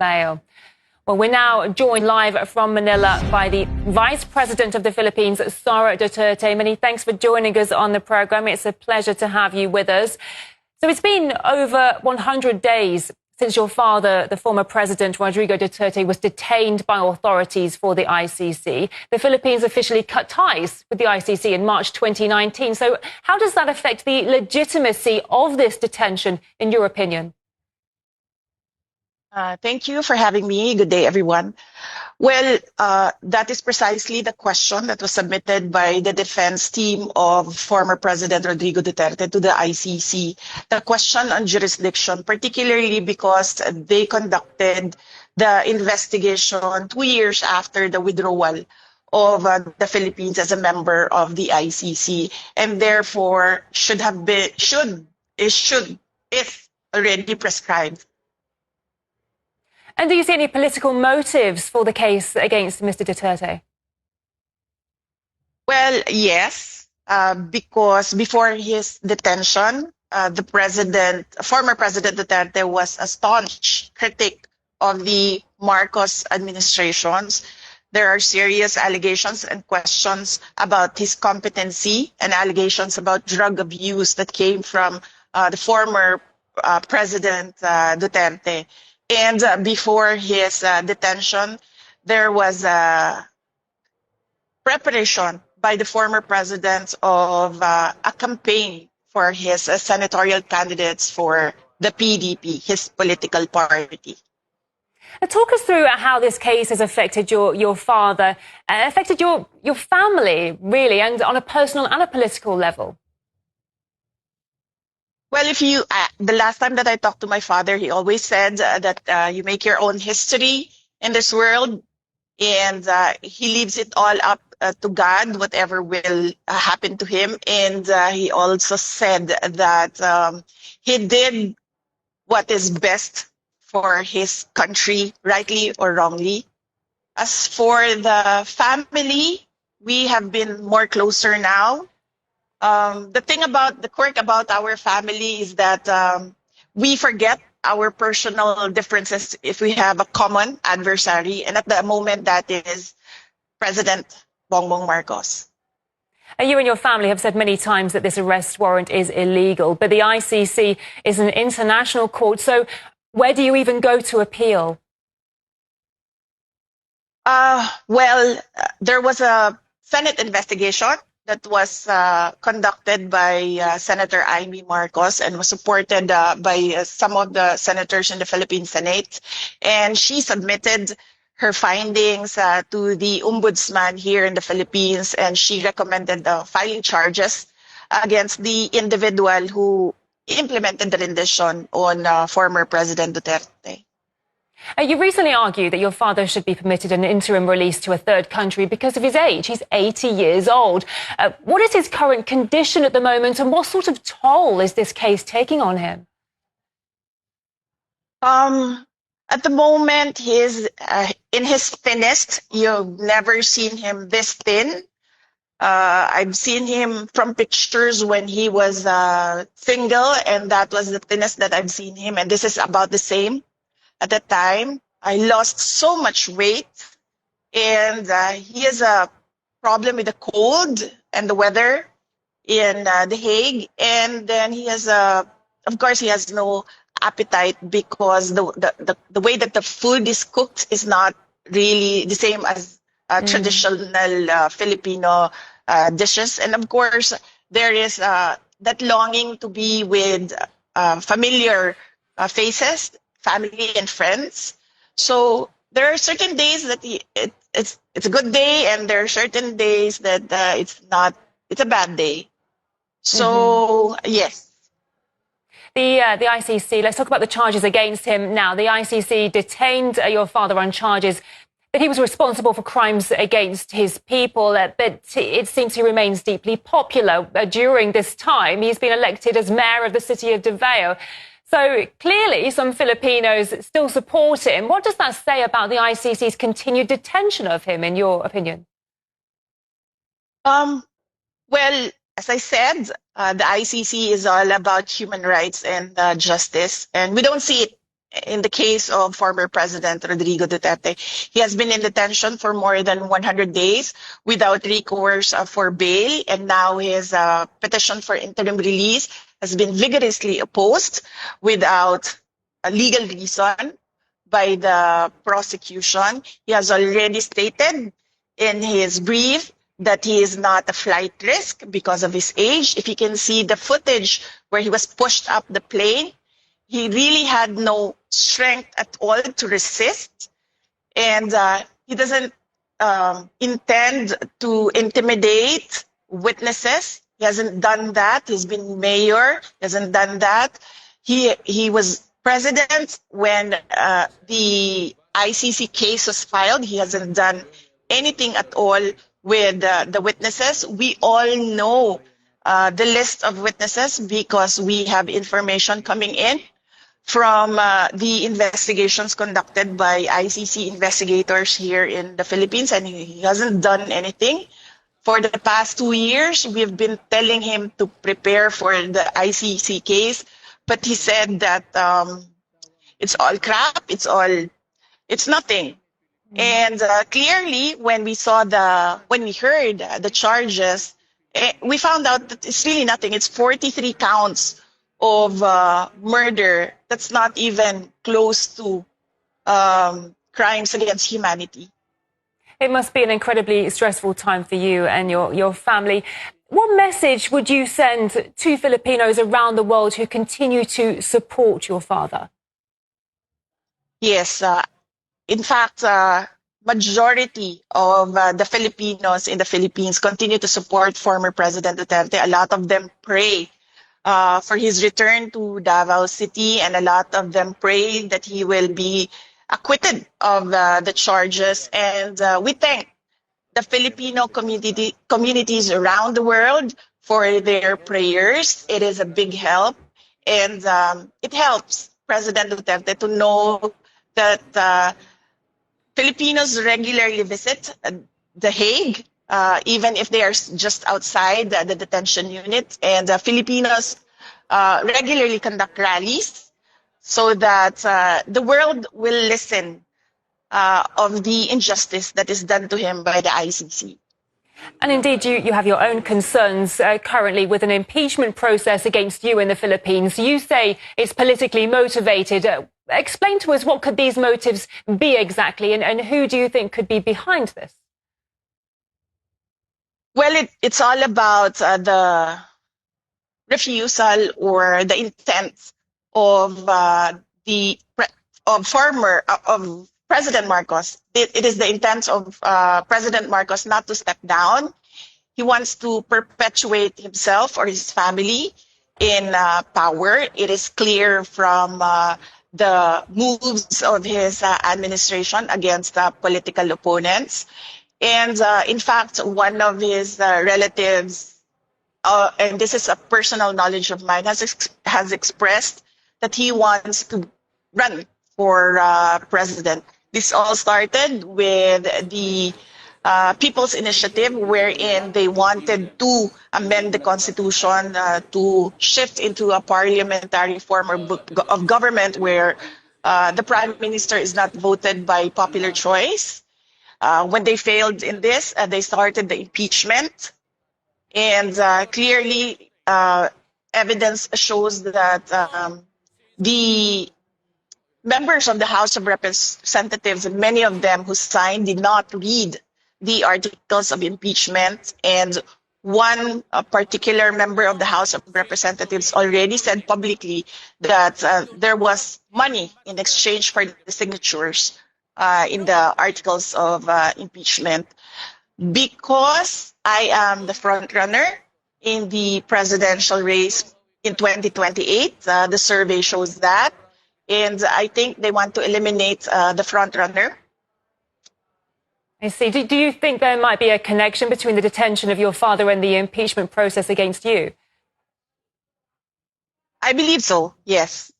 Davao. Well, we're now joined live from Manila by the Vice President of the Philippines, Sara Duterte. Many thanks for joining us on the program. It's a pleasure to have you with us. So it's been over 100 days since your father, the former President Rodrigo Duterte, was detained by authorities for the ICC. The Philippines officially cut ties with the ICC in March 2019. So how does that affect the legitimacy of this detention, in your opinion? Thank you for having me. Good day, everyone. Well, that is precisely the question that was submitted by the defense team of former President Rodrigo Duterte to the ICC. The question on jurisdiction, particularly because they conducted the investigation 2 years after the withdrawal of the Philippines as a member of the ICC, and therefore is already prescribed. And do you see any political motives for the case against Mr. Duterte? Well, yes, because before his detention, former President Duterte was a staunch critic of the Marcos administrations. There are serious allegations and questions about his competency and allegations about drug abuse that came from the former President Duterte. And before his detention, there was a preparation by the former president of a campaign for his senatorial candidates for the PDP, his political party. Talk us through how this case has affected your father, affected your family, really, and on a personal and a political level. Well, the last time that I talked to my father, he always said that you make your own history in this world, and he leaves it all up to God, whatever will happen to him. And he also said that he did what is best for his country, rightly or wrongly. As for the family, we have been more closer now. The quirk about our family is that we forget our personal differences if we have a common adversary, and at the moment that is President Bongbong Marcos. You and your family have said many times that this arrest warrant is illegal, but the ICC is an international court, so where do you even go to appeal? Well, there was a Senate investigation that was conducted by Senator Amy Marcos and was supported by some of the senators in the Philippine Senate. And she submitted her findings to the ombudsman here in the Philippines, and she recommended filing charges against the individual who implemented the rendition on former President Duterte. You recently argued that your father should be permitted an interim release to a third country because of his age. He's 80 years old. What is his current condition at the moment, and what sort of toll is this case taking on him? At the moment, he's in his thinnest. You've never seen him this thin. I've seen him from pictures when he was single, and that was the thinnest that I've seen him, and this is about the same. At that time, I lost so much weight, and he has a problem with the cold and the weather in The Hague. And then he has of course, he has no appetite because the way that the food is cooked is not really the same as traditional Filipino dishes. And of course, there is that longing to be with familiar faces, family and friends. So there are certain days that it's a good day, and there are certain days that it's a bad day. So yes. The ICC, let's talk about the charges against him now. The ICC detained your father on charges that he was responsible for crimes against his people, but it seems he remains deeply popular during this time. He's been elected as mayor of the city of Davao. So clearly some Filipinos still support him. What does that say about the ICC's continued detention of him, in your opinion? Well, as I said, the ICC is all about human rights and justice, and we don't see it in the case of former President Rodrigo Duterte. He has been in detention for more than 100 days without recourse for bail, and now his petition for interim release has been vigorously opposed without a legal reason by the prosecution. He has already stated in his brief that he is not a flight risk because of his age. If you can see the footage where he was pushed up the plane, he really had no strength at all to resist, and he doesn't intend to intimidate witnesses. He hasn't done that. He's been mayor. He hasn't done that. He was president when the ICC case was filed. He hasn't done anything at all with the witnesses. We all know the list of witnesses because we have information coming in from the investigations conducted by ICC investigators here in the Philippines, and he hasn't done anything. For the past 2 years, we've been telling him to prepare for the ICC case, but he said that it's all crap, it's nothing. And clearly, when we heard the charges, we found out that it's really nothing. It's 43 counts of murder. That's not even close to crimes against humanity. It must be an incredibly stressful time for you and your family. What message would you send to Filipinos around the world who continue to support your father? Yes, in fact, majority of the Filipinos in the Philippines continue to support former President Duterte. A lot of them pray for his return to Davao City, and a lot of them pray that he will be acquitted of the charges. And we thank the Filipino communities around the world for their prayers. It is a big help, and it helps President Duterte to know that Filipinos regularly visit The Hague, even if they are just outside the detention unit. And Filipinos regularly conduct rallies so that the world will listen of the injustice that is done to him by the ICC. And indeed, you have your own concerns currently with an impeachment process against you in the Philippines. You say it's politically motivated. Explain to us, what could these motives be exactly, and who do you think could be behind this? Well, it's all about the refusal or the intent of President Marcos. It is the intent of President Marcos not to step down. He wants to perpetuate himself or his family in power. It is clear from the moves of his administration against political opponents. And in fact, one of his relatives, and this is a personal knowledge of mine, has expressed that he wants to run for president. This all started with the People's Initiative, wherein they wanted to amend the Constitution to shift into a parliamentary form of government where the Prime Minister is not voted by popular choice. When they failed in this, they started the impeachment. And clearly, evidence shows that the members of the House of Representatives, and many of them who signed, did not read the articles of impeachment. And one particular member of the House of Representatives already said publicly that there was money in exchange for the signatures in the articles of impeachment. Because I am the front runner in the presidential race in 2028, the survey shows that. And I think they want to eliminate the front runner. I see. Do you think there might be a connection between the detention of your father and the impeachment process against you? I believe so, yes.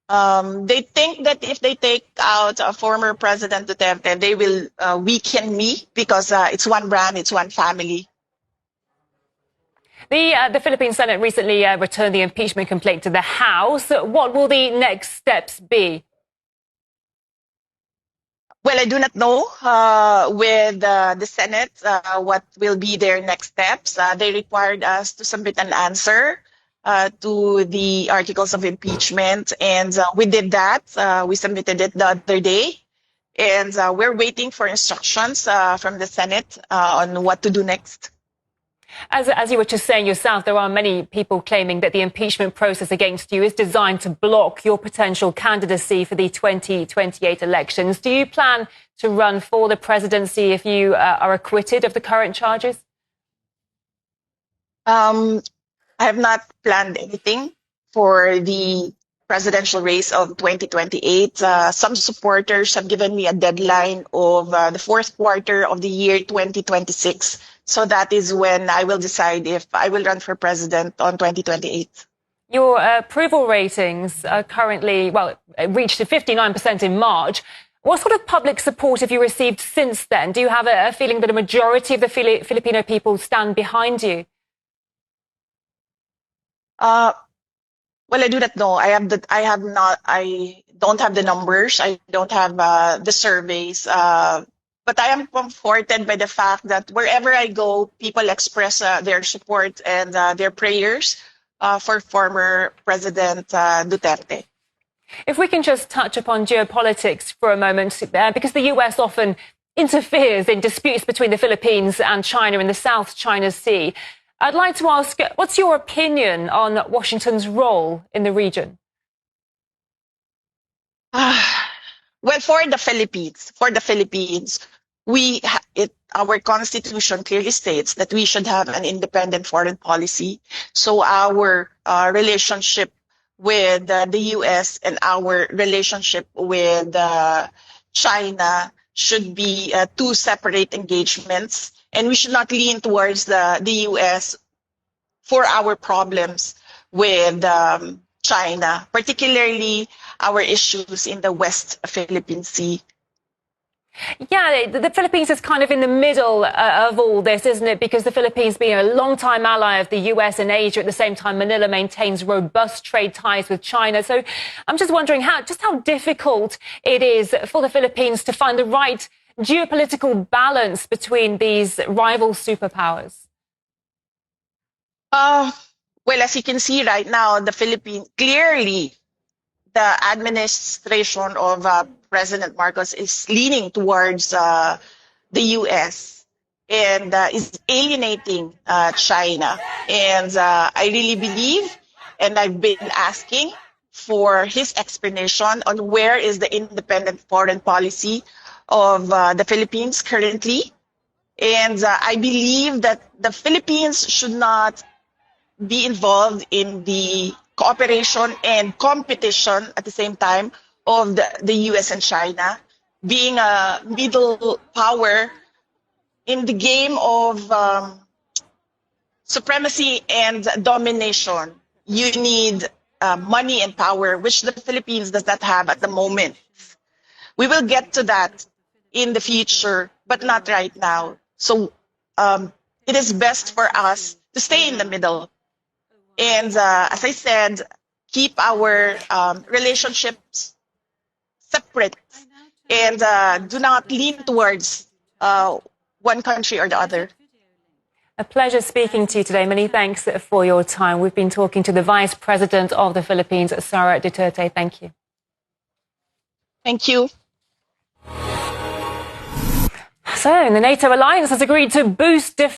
They think that if they take out a former President Duterte, they will weaken me because it's one brand, it's one family. The Philippine Senate recently returned the impeachment complaint to the House. What will the next steps be? Well, I do not know with the Senate what will be their next steps. They required us to submit an answer to the articles of impeachment, and we did that. We submitted it the other day, and we're waiting for instructions from the Senate on what to do next. As you were just saying yourself, there are many people claiming that the impeachment process against you is designed to block your potential candidacy for the 2028 elections. Do you plan to run for the presidency if you are acquitted of the current charges? I have not planned anything for the presidential race of 2028. Some supporters have given me a deadline of the fourth quarter of the year 2026. So that is when I will decide if I will run for president on 2028. Your approval ratings are currently, well, reached 59% in March. What sort of public support have you received since then? Do you have a feeling that a majority of the Filipino people stand behind you? Well, I do not know. I don't have the numbers. I don't have the surveys. But I am comforted by the fact that wherever I go, people express their support and their prayers for former President Duterte. If we can just touch upon geopolitics for a moment, because the US often interferes in disputes between the Philippines and China in the South China Sea. I'd like to ask, what's your opinion on Washington's role in the region? Well, for the Philippines, our constitution clearly states that we should have an independent foreign policy. So our relationship with the U.S. and our relationship with China should be two separate engagements, and we should not lean towards the U.S. for our problems with China, particularly our issues in the West Philippine Sea. Yeah, the Philippines is kind of in the middle of all this, isn't it? Because the Philippines being a long-time ally of the US and Asia, at the same time, Manila maintains robust trade ties with China. So I'm just wondering how difficult it is for the Philippines to find the right geopolitical balance between these rival superpowers. Well, as you can see right now, the Philippines, clearly the administration of President Marcos is leaning towards the U.S. and is alienating China. And I really believe, and I've been asking for his explanation on where is the independent foreign policy of the Philippines currently. And I believe that the Philippines should not be involved in the cooperation and competition at the same time of the US and China, being a middle power in the game of supremacy and domination. You need money and power, which the Philippines does not have at the moment. We will get to that in the future, but not right now. So it is best for us to stay in the middle. And as I said, keep our relationships separate and do not lean towards one country or the other. A pleasure speaking to you today. Many thanks for your time. We've been talking to the Vice President of the Philippines, Sara Duterte. Thank you. Thank you. So, the NATO alliance has agreed to boost